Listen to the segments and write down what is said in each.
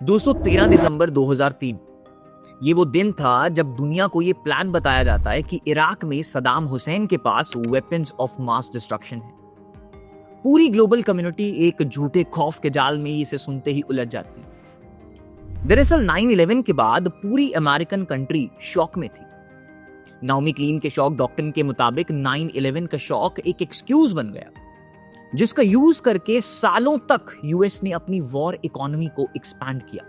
दोस्तों 13 दिसंबर 2003 ये वो दिन था जब दुनिया को ये प्लान बताया जाता है कि इराक में सदाम हुसैन के पास वेपन्स ऑफ मास डिस्ट्रक्शन है। पूरी ग्लोबल कम्युनिटी एक झूठे खौफ के जाल में इसे सुनते ही उलझ जाती। दरअसल 9/11 के बाद पूरी अमेरिकन कंट्री शॉक में थी। नाओमी क्लीन के शॉक डॉक्ट्रिन के मुताबिक 9/11 का शॉक एक एक्सक्यूज बन गया जिसका यूज करके सालों तक यूएस ने अपनी वॉर इकोनॉमी को एक्सपैंड किया।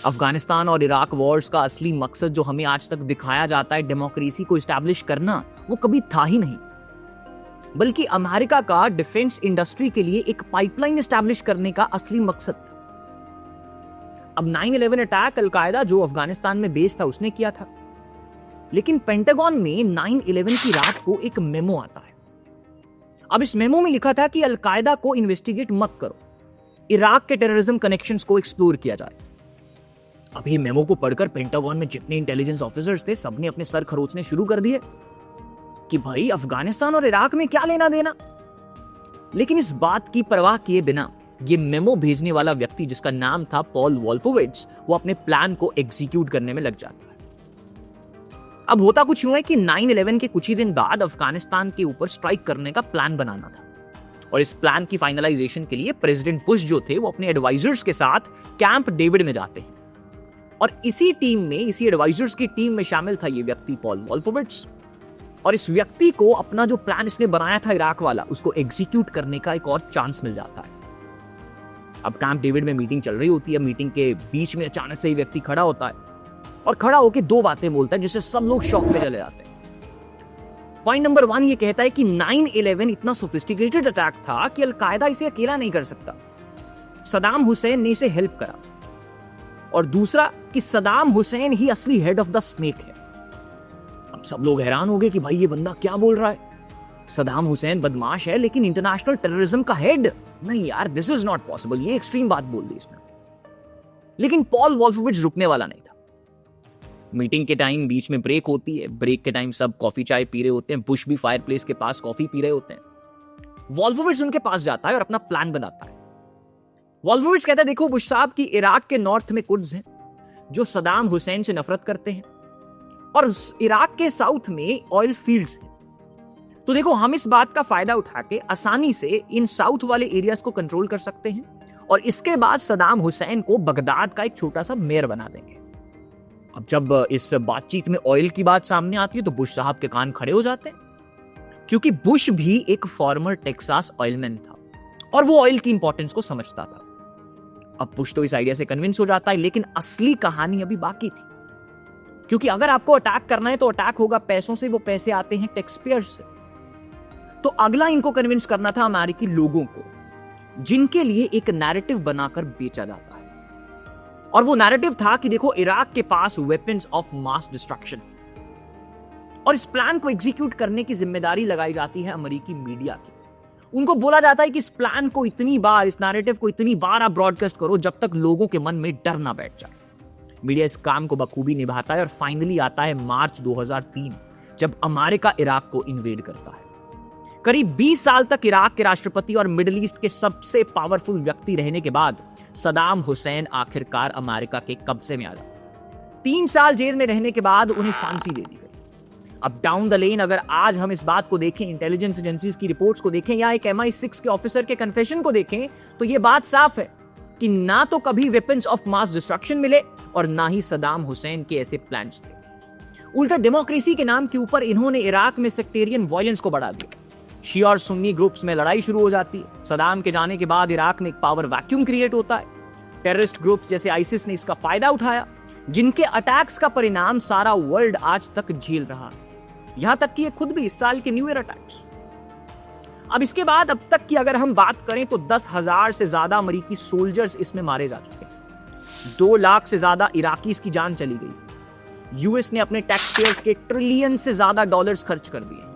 अफगानिस्तान और इराक वॉर्स का असली मकसद जो हमें आज तक दिखाया जाता है, डेमोक्रेसी को एस्टैब्लिश करना, वो कभी था ही नहीं, बल्कि अमेरिका का डिफेंस इंडस्ट्री के लिए एक पाइपलाइन एस्टैब्लिश करने का असली मकसद था। अब 9/11 अटैक अलकायदा जो अफगानिस्तान में बेस था उसने किया था, लेकिन पेंटागन में 9/11 की रात को एक मेमो आता है। अब इस मेमो में लिखा था कि अलकायदा को इन्वेस्टिगेट मत करो, इराक के टेररिज्म कनेक्शंस को एक्सप्लोर किया जाए। अब ये मेमो को पढ़कर पेंटागन में जितने इंटेलिजेंस ऑफिसर्स थे सबने अपने सर खरोचने शुरू कर दिए कि भाई अफगानिस्तान और इराक में क्या लेना देना। लेकिन इस बात की परवाह किए बिना ये मेमो भेजने वाला व्यक्ति, जिसका नाम था पॉल वोल्फोविट्ज, वो अपने प्लान को एग्जीक्यूट करने में लग जाता है। अब होता कुछ यूं है कि 9/11 के कुछ ही दिन बाद अफगानिस्तान के ऊपर स्ट्राइक करने का प्लान बनाना था, और इस प्लान की फाइनलाइजेशन के लिए प्रेसिडेंट बुश जो थे वो अपने एडवाइजर्स के साथ कैंप डेविड में जाते हैं, और इसी एडवाइजर्स की टीम में शामिल था ये व्यक्ति पॉल वोल्फोविट्ज। और इस व्यक्ति को अपना जो प्लान इसने बनाया था इराक वाला, उसको एग्जीक्यूट करने का एक और चांस मिल जाता है। अब कैंप डेविड में मीटिंग चल रही होती है। मीटिंग के बीच में अचानक से ये व्यक्ति खड़ा होता है और खड़ा होकर दो बातें बोलता है जिससे सब लोग शॉक में चले जाते हैं। पॉइंट नंबर 1 ये कहता है कि 9/11 इतना सोफिस्टिकेटेड अटैक था कि अलकायदा इसे अकेला नहीं कर सकता, सदाम हुसैन ने इसे हेल्प करा। और दूसरा कि सदाम हुसैन ही असली हेड ऑफ द स्नेक है। अब सब लोग हैरान हो गए कि भाई ये बंदा क्या बोल रहा है, सदाम हुसैन बदमाश है लेकिन इंटरनेशनल टेररिज्म का हेड नहीं यार, दिस इज नॉट पॉसिबल, ये एक्सट्रीम बात बोल दी इसने। लेकिन पॉल वोल्फोविट्ज रुकने वाला नहीं था। मीटिंग के टाइम बीच में ब्रेक होती है। ब्रेक के टाइम सब कॉफी चाय पी रहे होते हैं। बुश भी फायरप्लेस के पास कॉफी पी रहे होते हैं। वोल्फोविट्ज उनके पास जाता है और अपना प्लान बनाता है। वोल्फोविट्ज कहता है, देखो बुश साहब की इराक के नॉर्थ में कुर्द्स हैं जो सदाम हुसैन से नफरत करते हैं, और इराक के साउथ में ऑयल फील्ड्स हैं। तो देखो हम इस बात का फायदा उठा के आसानी से इन साउथ वाले एरियाज को कंट्रोल कर सकते हैं, और इसके बाद सदाम हुसैन को बगदाद का एक छोटा सा मेयर बना देंगे। अब जब इस बातचीत में ऑयल की बात सामने आती है तो बुश साहब के कान खड़े हो जाते हैं, क्योंकि बुश भी एक फॉर्मर टेक्सास ऑयलमैन था और वो ऑयल की इंपॉर्टेंस को समझता था। अब बुश तो इस आइडिया से कन्विंस हो जाता है, लेकिन असली कहानी अभी बाकी थी, क्योंकि अगर आपको अटैक करना है तो अटैक होगा पैसों से, वो पैसे आते हैं टैक्स पेयर्स से। तो अगला इनको कन्विंस करना था अमेरिकी लोगों को, जिनके लिए एक नैरेटिव बनाकर बेचा जाता है, और वो नैरेटिव था कि देखो इराक के पास वेपन्स ऑफ मास डिस्ट्रक्शन, और इस प्लान को एग्जीक्यूट करने की जिम्मेदारी लगाई जाती है अमेरिकी मीडिया की। उनको बोला जाता है कि इस प्लान को इतनी बार, इस नैरेटिव को इतनी बार आप ब्रॉडकास्ट करो जब तक लोगों के मन में डर ना बैठ जाए। मीडिया इस काम को बखूबी निभाता है, और फाइनली आता है मार्च 2003 जब अमेरिका इराक को इन्वेड करता है। करीब 20 साल तक इराक के राष्ट्रपति और मिडिल ईस्ट के सबसे पावरफुल व्यक्ति रहने के बाद सदाम हुसैन आखिरकार अमेरिका के कब्जे में आ जाता। 3 साल जेल में रहने के बाद उन्हें फांसी दे दी गई। अब डाउन द लेन अगर आज हम इस बात को देखें, इंटेलिजेंस एजेंसीज की रिपोर्ट्स को देखें, या एक MI6 के ऑफिसर के कन्फेशन को देखें, तो यह बात साफ है कि ना तो कभी वेपन्स ऑफ मास डिस्ट्रक्शन मिले और ना ही सदाम हुसैन के ऐसे प्लान्स थे। उल्टा डेमोक्रेसी के नाम के ऊपर इन्होंने इराक में सेक्टेरियन वायलेंस को बढ़ा दिया। शिया और सुन्नी ग्रुप्स में लड़ाई शुरू हो जाती है। सदाम के जाने के बाद इराक में एक पावर वैक्यूम क्रिएट होता है। टेररिस्ट ग्रुप्स जैसे आईसिस ने इसका फायदा उठाया, जिनके अटैक्स का परिणाम सारा वर्ल्ड आज तक झेल रहा है, यहां तक कि ये खुद भी इस साल के न्यू ईयर अटैक्स। अब इसके बाद अब तक की अगर हम बात करें तो 10,000 से ज्यादा अमेरिकी सोल्जर्स इसमें मारे जा चुके हैं। 2 लाख से ज्यादा इराकीज की जान चली गई। यूएस ने अपने टैक्स पेयर्स के ट्रिलियन से ज्यादा डॉलर्स खर्च कर दिए।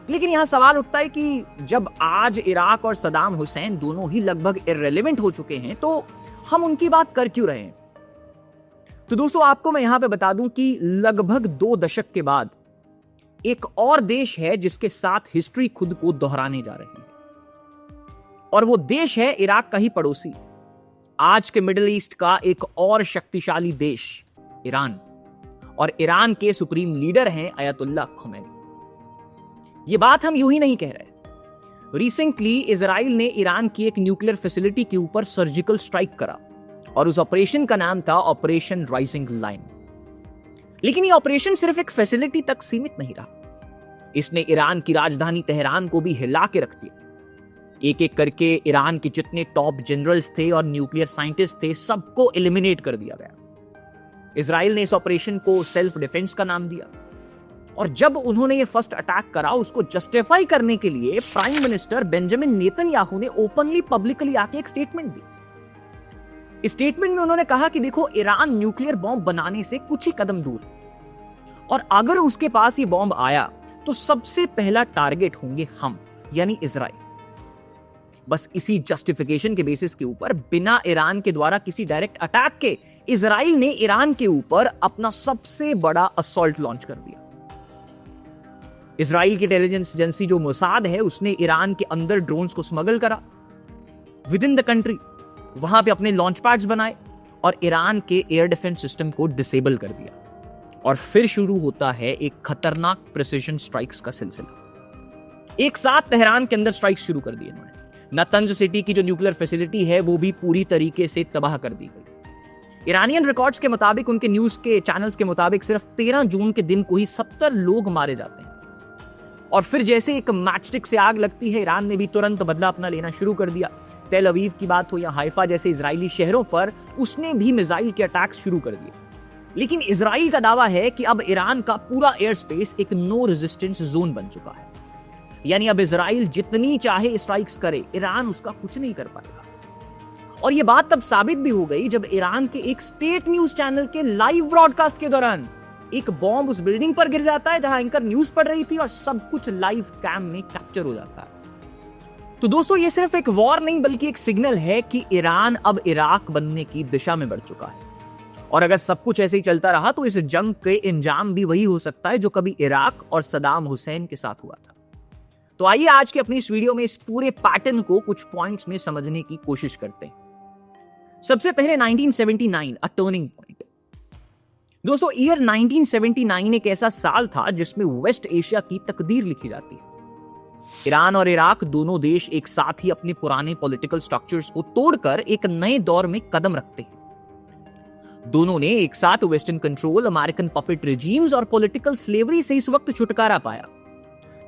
लेकिन यहां सवाल उठता है कि जब आज इराक और सदाम हुसैन दोनों ही लगभग इररिलेवेंट हो चुके हैं, तो हम उनकी बात कर क्यों रहे हैं? तो दोस्तों आपको मैं यहां पे बता दूं कि लगभग 2 दशक के बाद एक और देश है जिसके साथ हिस्ट्री खुद को दोहराने जा रही है, और वो देश है इराक का ही पड़ोसी, आज के मिडिल ईस्ट का एक और शक्तिशाली देश ईरान, और ईरान के सुप्रीम लीडर हैं अयतुल्ला खुमैनी। ये बात हम यूं ही नहीं कह रहे। रिसेंटली इजराइल ने ईरान की एक न्यूक्लियर फैसिलिटी के ऊपर सर्जिकल स्ट्राइक करा और उस ऑपरेशन का नाम था ऑपरेशन राइजिंग लाइन। लेकिन ये ऑपरेशन सिर्फ एक फैसिलिटी तक सीमित नहीं रहा, इसने ईरान की राजधानी तेहरान को भी हिला के रख दिया। एक एक करके ईरान के जितने टॉप जनरल्स थे और न्यूक्लियर साइंटिस्ट थे, सबको एलिमिनेट कर दिया गया। इजराइल ने इस ऑपरेशन को सेल्फ डिफेंस का नाम दिया, और जब उन्होंने ये फर्स्ट अटैक करा, उसको जस्टिफाई करने के लिए प्राइम मिनिस्टर बेंजामिन नेतन्याहू ने ओपनली पब्लिकली आके एक स्टेटमेंट दी। इस स्टेटमेंट में उन्होंने कहा कि देखो, ईरान न्यूक्लियर बॉम्ब बनाने से कुछ ही कदम दूर है, और अगर उसके पास ये बॉम्ब आया तो सबसे पहला टारगेट होंगे हम, यानी इजराइल। बस इसी जस्टिफिकेशन के बेसिस के ऊपर, बिना ईरान के द्वारा किसी डायरेक्ट अटैक के, इजराइल ने ईरान के ऊपर अपना सबसे बड़ा असॉल्ट लॉन्च कर दिया। इजराइल की इंटेलिजेंस एजेंसी जो मोसाद है, उसने ईरान के अंदर ड्रोन्स को स्मगल करा विद इन द कंट्री, वहां पे अपने लॉन्च पैड्स बनाए और ईरान के एयर डिफेंस सिस्टम को डिसेबल कर दिया। और फिर शुरू होता है एक खतरनाक प्रिसिजन स्ट्राइक्स का सिलसिला। एक साथ तेहरान के अंदर स्ट्राइक्स शुरू कर दिए इन्होंने। नतंज सिटी की जो न्यूक्लियर फैसिलिटी है, वो भी पूरी तरीके से तबाह कर दी गई। ईरानियन रिकॉर्ड्स के मुताबिक, उनके न्यूज के चैनल्स के मुताबिक, सिर्फ 13 जून के दिन को ही 70 लोग मारे जाते हैं। और फिर जैसे एक मैचस्टिक से आग लगती है, ईरान ने भी तुरंत बदला अपना लेना शुरू कर दिया। तेल अवीव की बात हो या हाइफा जैसे इजरायली शहरों पर, उसने भी मिसाइल के अटैक्स शुरू कर दिए। लेकिन इजराइल का दावा है कि अब ईरान का पूरा एयर स्पेस एक नो रेजिस्टेंस जोन बन चुका है, यानी अब इजराइल जितनी चाहे स्ट्राइक्स करे, ईरान उसका कुछ नहीं कर पाएगा। और यह बात तब साबित भी हो गई जब ईरान के एक स्टेट न्यूज चैनल के लाइव ब्रॉडकास्ट के दौरान एक बॉम्ब उस बिल्डिंग पर गिर जाता है जहां एंकर न्यूज पढ़ रही थी, और सब कुछ लाइव कैम में कैप्चर हो जाता है। तो दोस्तों, ये सिर्फ एक वॉर नहीं, बल्कि एक सिग्नल है कि ईरान अब इराक बनने की दिशा में बढ़ चुका है। और अगर सब कुछ ऐसे ही चलता रहा तो इस जंग के अंजाम भी वही हो सकता है जो कभी इराक और सदाम हुसैन के साथ हुआ था। तो आइए आज की अपनी इस वीडियो में इस पूरे पैटर्न को कुछ पॉइंट्स में समझने की कोशिश करते हैं। सबसे पहले 1979, अ टर्निंग पॉइंट। दोस्तों, ईयर 1979 एक ऐसा साल था जिसमें वेस्ट एशिया की तकदीर लिखी जाती है। ईरान और इराक दोनों देश एक साथ ही अपने पुराने पॉलिटिकल स्ट्रक्चर्स को तोड़कर एक नए दौर में कदम रखते हैं। दोनों ने एक साथ western control, American puppet regimes और पॉलिटिकल स्लेवरी से इस वक्त छुटकारा पाया।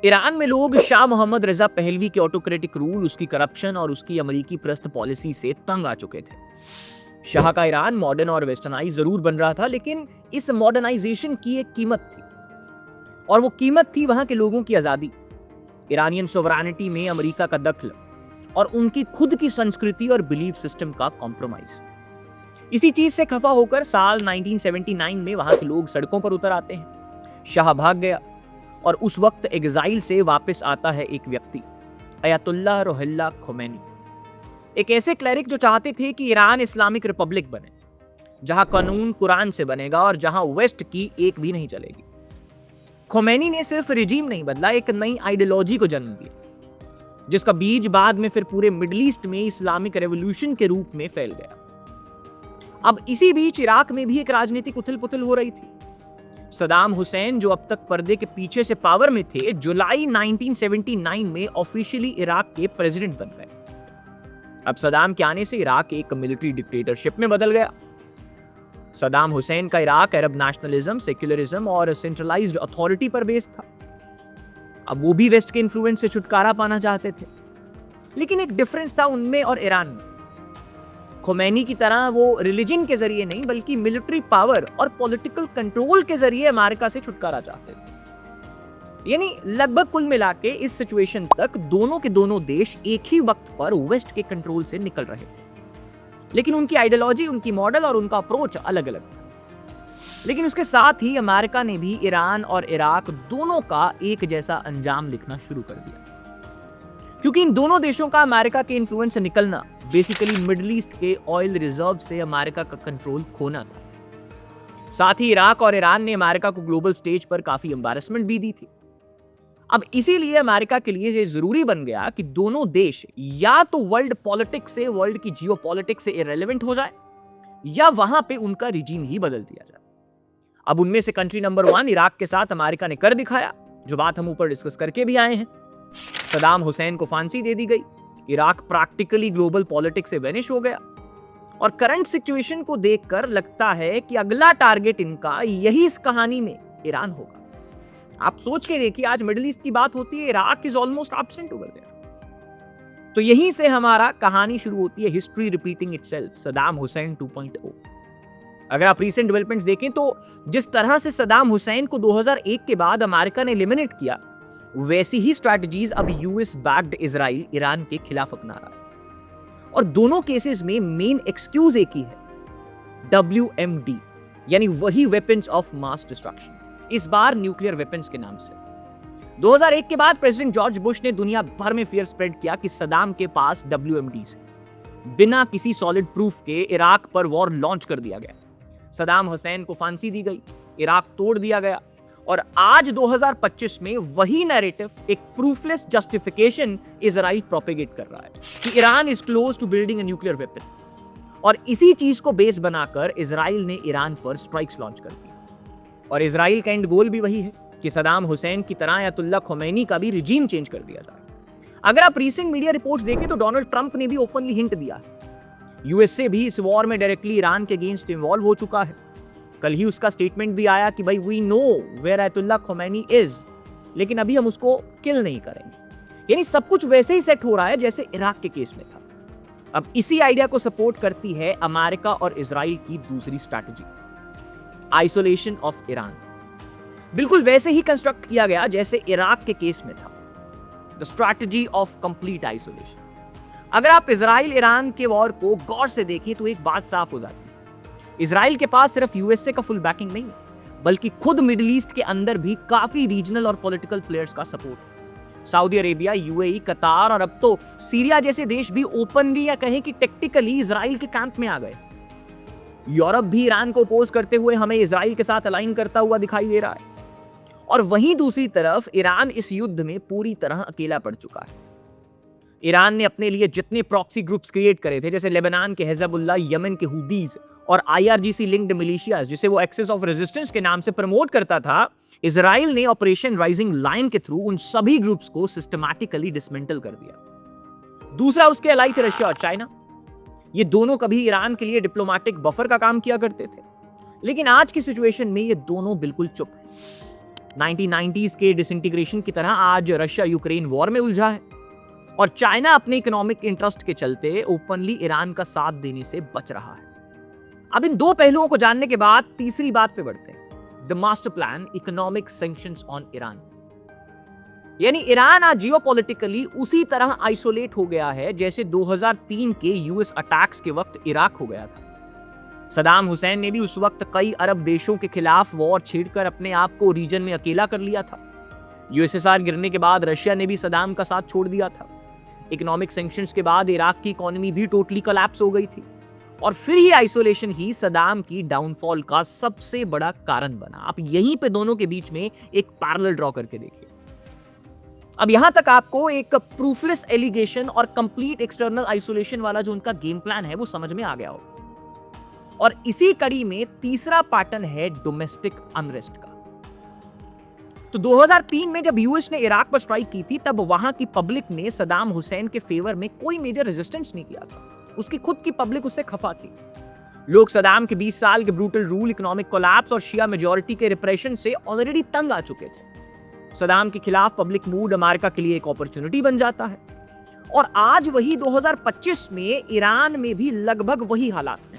ईरान में लोग शाह मोहम्मद रजा पहलवी के ऑटोक्रेटिक रूल, उसकी करप्शन और उसकी अमेरिकी प्रस्त पॉलिसी से तंग आ चुके थे। शाह का ईरान मॉडर्न और वेस्टर्नाइज जरूर बन रहा था, लेकिन इस मॉडर्नाइजेशन की एक कीमत थी, और वो कीमत थी वहां के लोगों की आजादी, ईरानियन सोवरेनिटी में अमेरिका का दखल और उनकी खुद की संस्कृति और बिलीफ सिस्टम का कॉम्प्रोमाइज। इसी चीज से खफा होकर साल 1979 में वहां के लोग सड़कों पर उतर आते हैं। शाह भाग गया और उस वक्त एग्जाइल से वापस आता है एक व्यक्ति, अयतुल्ला रुहुल्लाह खुमैनी, एक ऐसे क्लेरिक जो चाहते थे कि ईरान इस्लामिक रिपब्लिक बने, जहां कानून कुरान से बनेगा और जहां वेस्ट की एक भी नहीं चलेगी। खुमैनी ने सिर्फ रिजीम नहीं बदला, एक नई आइडियोलॉजी को जन्म दिया, जिसका बीज बाद में फिर पूरे मिडिल ईस्ट में इस्लामिक रेवोल्यूशन के रूप में फैल गया। अब इसी बीच इराक में भी एक राजनीतिक उथल पुथल हो रही थी। सदाम हुसैन, जो अब तक पर्दे के पीछे से पावर में थे, जुलाई 1979 में ऑफिशियली इराक के प्रेसिडेंट बन गए। अब सदाम के आने से इराक एक मिलिट्री डिक्टेटरशिप में बदल गया। सदाम हुसैन का इराक अरब नेशनलिज्म, सेक्युलरिज्म और सेंट्रलाइज्ड अथॉरिटी पर बेस्ड था। अब वो भी वेस्ट के इन्फ्लुएंस से छुटकारा पाना चाहते थे, लेकिन एक डिफरेंस था उनमें और ईरान में। खुमैनी की तरह वो रिलीजन के जरिए नहीं, बल्कि मिलिट्री पावर और पॉलिटिकल कंट्रोल के जरिए अमेरिका से छुटकारा चाहते थे। यानी लगभग कुल मिला के इस सिचुएशन तक दोनों के दोनों देश एक ही वक्त पर वेस्ट के कंट्रोल से निकल रहे थे, लेकिन उनकी आइडियोलॉजी, उनकी मॉडल और उनका अप्रोच अलग अलग था। लेकिन उसके साथ ही अमेरिका ने भी ईरान और इराक दोनों का एक जैसा अंजाम लिखना शुरू कर दिया, क्योंकि इन दोनों देशों का अमेरिका के इन्फ्लुएंस से निकलना बेसिकली मिडिल ईस्ट के ऑयल रिजर्व से अमेरिका का कंट्रोल खोना था। साथ ही इराक और ईरान ने अमेरिका को ग्लोबल स्टेज पर काफी एम्बैरेसमेंट भी दी थी। अब इसीलिए अमेरिका के लिए ये जरूरी बन गया कि दोनों देश या तो वर्ल्ड पॉलिटिक्स से, वर्ल्ड की जियो पॉलिटिक्स से इरेलेवेंट हो जाए, या वहां पे उनका रिजीम ही बदल दिया जाए। अब उनमें से कंट्री नंबर 1 इराक के साथ अमेरिका ने कर दिखाया, जो बात हम ऊपर डिस्कस करके भी आए हैं। सदाम हुसैन को फांसी दे दी गई, इराक प्रैक्टिकली ग्लोबल पॉलिटिक्स से वेनिश हो गया। और करंट सिचुएशन को देखकर लगता है कि अगला टारगेट इनका यही इस कहानी में ईरान होगा। आप सोच के देखिए, आज मिडिल ईस्ट की बात होती है, Iraq is almost absent over there. तो यहीं से हमारा कहानी शुरू होती है, history repeating itself, Saddam Hussein 2.0। अगर आप रीसेंट डेवलपमेंट्स देखें तो जिस तरह से सदाम हुसैन को 2001 के बाद अमेरिका ने एलिमिनेट किया, वैसी ही स्ट्रैटेजीज अब यूएस बैक्ड इजराइल ईरान के खिलाफ अपना रहा है। और दोनों केसेस में मेन एक्सक्यूज एक ही है, WMD, यानी वही वेपन्स ऑफ मास डिस्ट्रक्शन, इस बार न्यूक्लियर वेपन्स के नाम से। 2001 के बाद प्रेसिडेंट जॉर्ज बुश ने दुनिया भर में फियर स्प्रेड किया कि सदाम के पास WMDs है। बिना किसी सॉलिड प्रूफ के इराक पर वॉर लॉन्च कर दिया गया, सदाम हुसैन को फांसी दी गई, इराक तोड़ दिया गया। और आज 2025 में वही नैरेटिव, एक प्रूफलेस जस्टिफिकेशन इजराइल प्रोपेगेट कर रहा है कि Iran is close to building a nuclear weapon. और इसी चीज को बेस बनाकर इजराइल ने ईरान पर स्ट्राइक्स लॉन्च कर दी। और इजराइल का एंड गोल भी वही है कि सदाम हुसैन की तरह अयतुल्लाह खोमैनी का भी रिजीम चेंज कर दिया जाए। अगर आप रीसेंट मीडिया रिपोर्ट्स देखें तो डोनाल्ड ट्रंप ने भी ओपनली हिंट दिया, यूएसए भी इस वॉर में डायरेक्टली ईरान के अगेंस्ट इन्वॉल्व हो चुका है। कल ही उसका स्टेटमेंट भी आया कि भाई we know where Ayatollah Khomeini is, लेकिन अभी हम उसको किल नहीं करेंगे। यानी सब कुछ वैसे ही सेट हो रहा है जैसे इराक के केस में था। अब इसी आइडिया को सपोर्ट करती है अमेरिका और इजराइल की दूसरी स्ट्रैटेजी, आइसोलेशन ऑफ ईरान। बिल्कुल वैसे ही कंस्ट्रक्ट किया गया जैसे इराक के केस में था, the strategy of complete isolation. अगर आप इजराइल ईरान के वॉर को गौर से देखें तो एक बात साफ हो जाती है, इजराइल के पास सिर्फ यूएसए का फुल बैकिंग नहीं है, बल्कि खुद मिडिल ईस्ट के अंदर भी काफी रीजनल और पॉलिटिकल प्लेयर्स का सपोर्ट। सऊदी अरेबिया, यूएई, कतार और अब तो सीरिया जैसे देश भी ओपनली या कहें कि टेक्टिकली इजराइल के कैंप में आ गए। यूरोप भी ईरान को अपोज करते हुए हमें इजराइल के साथ अलाइन करता हुआ दिखाई दे रहा है। और वहीं दूसरी तरफ ईरान इस युद्ध में पूरी तरह अकेला पड़ चुका है। ईरान ने अपने लिए जितने प्रॉक्सी ग्रुप्स क्रिएट करे थे, जैसे लेबनान के हिजबुल्लाह, यमन के हुदीज और IRGC लिंक्ड मिलिशियाज, जिसे वो एक्सेस ऑफ रेजिस्टेंस के नाम से प्रमोट करता था, इजराइल ने ऑपरेशन राइजिंग लायन के थ्रू उन सभी ग्रुप्स को सिस्टमैटिकली डिसमेंटल कर दिया। दूसरा उसके अलाई थे रशिया और चाइना। ये दोनों कभी ईरान के लिए डिप्लोमेटिक बफर का काम किया करते थे, लेकिन आज की सिचुएशन में ये दोनों बिल्कुल चुप हैं। 1990s के डिसइंटीग्रेशन की तरह आज रशिया यूक्रेन वॉर में उलझा है और चाइना अपने इकोनॉमिक इंटरेस्ट के चलते ओपनली ईरान का साथ देने से बच रहा है। अब इन दो पहलुओं को जानने के बाद तीसरी बात पे बढ़ते हैं, the master plan, economic sanctions on Iran. यानी ईरान आज जियोपॉलिटिकली उसी तरह आइसोलेट हो गया है जैसे 2003 के यूएस अटैक्स के वक्त इराक हो गया था। सदाम हुसैन ने भी उस वक्त कई अरब देशों के खिलाफ वॉर छेड़कर अपने आप को रीजन में अकेला कर लिया था। यूएसएसआर गिरने के बाद रशिया ने भी सदाम का साथ छोड़ दिया था। इकोनॉमिक सैंक्शंस के बाद इराक की इकोनॉमी भी टोटली कोलैप्स हो गई थी और फिर ही आइसोलेशन ही सदाम की डाउनफॉल का सबसे बड़ा कारण बना। आप यहीं पे दोनों के बीच में एक पैरेलल ड्रॉ करके देखिए। अब यहां तक आपको एक प्रूफलेस एलिगेशन और कंप्लीट एक्सटर्नल आइसोलेशन वाला जो उनका गेम प्लान है वो समझ में आ गया हो। और इसी कड़ी में तीसरा पैटर्न है डोमेस्टिक अनरेस्ट का। तो 2003 में जब यूएस ने इराक पर स्ट्राइक की थी, तब वहां की पब्लिक ने सदाम हुसैन के फेवर में कोई मेजर रेजिस्टेंस नहीं किया था। उसकी खुद की पब्लिक उससे खफा थी। लोग सदाम के 20 साल के ब्रूटल रूल, इकोनॉमिक कोलैप्स और शिया मेजॉरिटी के रिप्रेशन से ऑलरेडी तंग आ चुके थे। सदाम के खिलाफ पब्लिक मूड अमेरिका के लिए एक अपॉर्चुनिटी बन जाता है। और आज वही 2025 में ईरान में भी लगभग वही हालात हैं।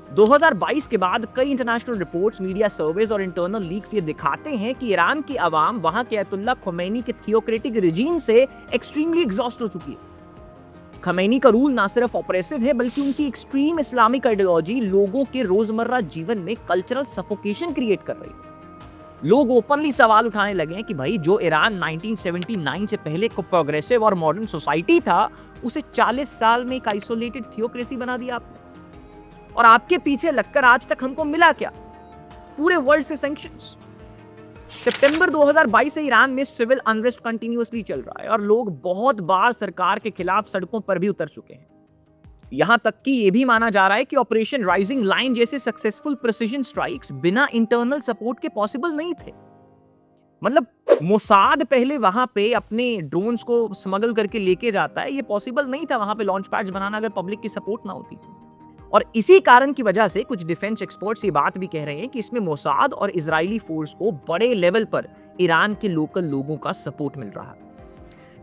2022 के बाद कई इंटरनेशनल रिपोर्ट्स, मीडिया सर्वेज और इंटरनल लीक्स ये दिखाते हैं कि ईरान की आवाम वहां के अयतुल्लाह खोमैनी के थियोक्रेटिक रिजीम से एक्सट्रीमली एग्जॉस्ट हो चुकी है। खमैनी का रूल ना सिर्फ ऑपरेसिव है, बल्कि उनकी एक्सट्रीम इस्लामिक आइडियोलॉजी लोगों के रोजमर्रा जीवन में कल्चरल सफोकेशन क्रिएट कर रही है। लोग ओपनली सवाल उठाने लगे हैं कि भाई जो ईरान 1979 से पहले को प्रोग्रेसिव और मॉडर्न सोसाइटी था, उसे 40 साल में एक आइसोलेटेड थियोक्रेसी बना दिया आपने। और आपके पीछे लगकर आज तक हमको मिला क्या? पूरे वर्ल्ड से सैंक्शंस। सितंबर 2022 से ईरान में सिविल अनरेस्ट कंटिन्यूअसली चल रहा है और लोग बहुत बार सरकार के खिलाफ सड़कों पर भी उतर चुके हैं। यहां तक कि यह भी माना जा रहा है कि ऑपरेशन राइजिंग लाइन जैसे सक्सेसफुल प्रिसिजन स्ट्राइक्स बिना इंटरनल सपोर्ट के पॉसिबल नहीं थे। मतलब मोसाद पहले वहां पे अपने ड्रोन्स को स्मगल करके लेके जाता है, ये पॉसिबल नहीं था वहां पे लॉन्च पैड्स बनाना अगर पब्लिक की सपोर्ट ना होती। और इसी कारण की वजह से कुछ डिफेंस एक्सपर्ट्स ये बात भी कह रहे हैं कि इसमें मोसाद और इजरायली फोर्स को बड़े लेवल पर ईरान के लोकल लोगों का सपोर्ट मिल रहा है।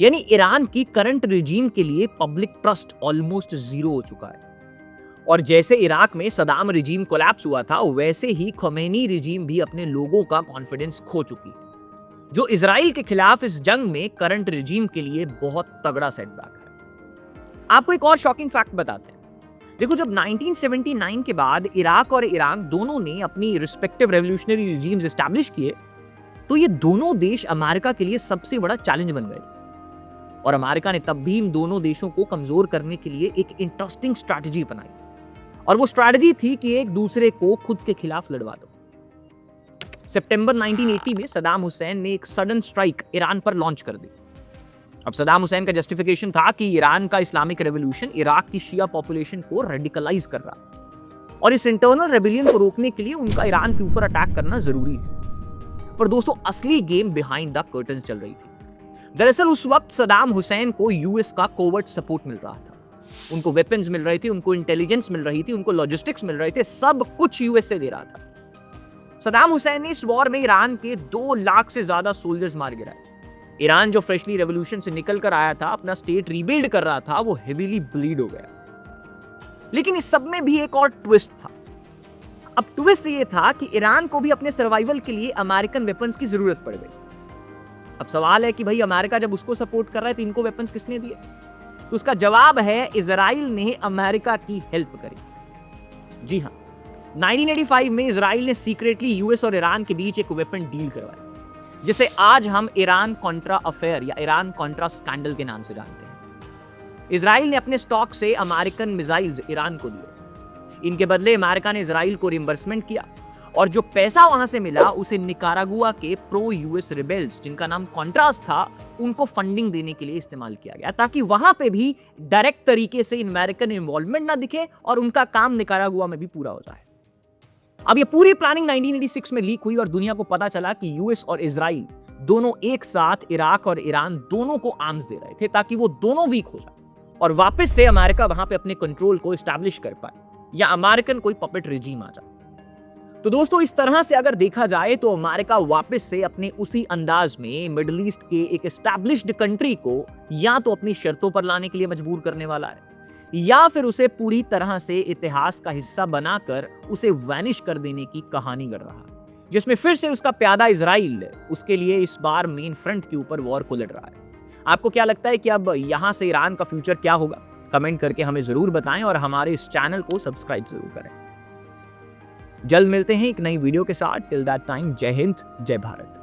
यानी ईरान की करंट रिजीम के लिए पब्लिक ट्रस्ट ऑलमोस्ट जीरो हो चुका है। और जैसे इराक में सदाम रिजीम कोलैप्स हुआ था, वैसे ही खमेनी रिजीम भी अपने लोगों का कॉन्फिडेंस खो चुकी है, जो इजराइल के खिलाफ इस जंग में करंट रिजीम के लिए बहुत तगड़ा सेटबैक है। आपको एक और शॉकिंग फैक्ट बताते हैं। देखो, जब 1979 के बाद इराक और ईरान दोनों ने अपनी रिस्पेक्टिव रेवोल्यूशनरी रिजीम्स एस्टैब्लिश किए, तो ये दोनों देश अमेरिका के लिए सबसे बड़ा चैलेंज बन गए। और अमेरिका ने तब भी इन दोनों देशों को कमजोर करने के लिए एक इंटरेस्टिंग स्ट्रैटेजी बनाई, और वो स्ट्रैटेजी थी कि एक दूसरे को खुद के खिलाफ लड़वा दो। सितंबर 1980 में सदाम हुसैन ने एक सडन स्ट्राइक ईरान पर लॉन्च कर दी। अब सदाम हुसैन का जस्टिफिकेशन था कि ईरान का इस्लामिक रेवोल्यूशन इराक की शिया पॉपुलेशन को रेडिकलाइज कर रहा, और इस इंटरनल रेबेलियन को रोकने के लिए उनका ईरान के ऊपर अटैक करना जरूरी है। पर दोस्तों, असली गेम बिहाइंड द कर्टन चल रही थी। दरअसल उस वक्त सदाम हुसैन को यूएस का कोवर्ट सपोर्ट मिल रहा था। उनको वेपन्स मिल रही थी, उनको इंटेलिजेंस मिल रही थी, उनको लॉजिस्टिक्स मिल रहे थे, सब कुछ यूएस से दे रहा था। सदाम हुसैन ने इस वॉर में ईरान के 2 लाख से ज्यादा सोल्जर्स मार गिराए। ईरान जो फ्रेशली रेवोल्यूशन से निकल कर आया था, अपना स्टेट रीबिल्ड कर रहा था, वो हेवीली ब्लीड हो गया। लेकिन इस सब में भी एक और ट्विस्ट था। अब ट्विस्ट ये था कि ईरान को भी अपने सर्वाइवल के लिए अमेरिकन वेपन्स की जरूरत पड़ गई। अब सवाल है कि भाई, अमेरिका जब उसको सपोर्ट कर रहा है तो इनको वेपन्स किसने दिए? तो उसका जवाब है, इजराइल ने अमेरिका की हेल्प करी। जी हां, 1985 में इजराइल ने सीक्रेटली यूएस और ईरान के बीच एक वेपन डील करवाया, जिसे आज हम ईरान कॉन्ट्रा अफेयर या ईरान कॉन्ट्रा स्कैंडल के नाम से जानते हैं। इजराइल ने अपने स्टॉक से अमेरिकन मिसाइल्स ईरान को दिए। इनके बदले अमेरिका ने इजराइल को रिइंबर्समेंट किया, और जो पैसा वहां से मिला उसे निकारागुआ के प्रो यूएस रिबेल्स, जिनका नाम कॉन्ट्रास था, उनको फंडिंग देने के लिए इस्तेमाल किया गया, ताकि वहां पे भी डायरेक्ट तरीके से अमेरिकन इन्वॉल्वमेंट ना दिखे और उनका काम निकारागुआ में भी पूरा हो जाए। अब ये पूरी प्लानिंग 1986 में लीक हुई और दुनिया को पता चला कि यूएस और इजराइल दोनों एक साथ इराक और ईरान दोनों को आर्म्स दे रहे थे, ताकि वो दोनों वीक हो जाए और वापस से अमेरिका वहां पे अपने कंट्रोल को एस्टैब्लिश कर पाए, या अमेरिकन कोई पपेट रिजीम आ जाए। तो दोस्तों, इस तरह से अगर देखा जाए तो अमेरिका वापस से अपने उसी अंदाज में मिडिल ईस्ट के एक एस्टैब्लिश्ड कंट्री को या तो अपनी शर्तों पर लाने के लिए मजबूर करने वाला है, या फिर उसे पूरी तरह से इतिहास का हिस्सा बनाकर उसे वैनिश कर देने की कहानी गढ़ रहा है, जिसमें फिर से उसका प्यादा इजराइल उसके लिए इस बार मेन फ्रंट के ऊपर वॉर को लड़ रहा है। आपको क्या लगता है कि अब यहां से ईरान का फ्यूचर क्या होगा? कमेंट करके हमें जरूर बताएं और हमारे इस चैनल को सब्सक्राइब जरूर करें। जल्द मिलते हैं एक नई वीडियो के साथ। टिल दैट टाइम, जय हिंद, जय भारत।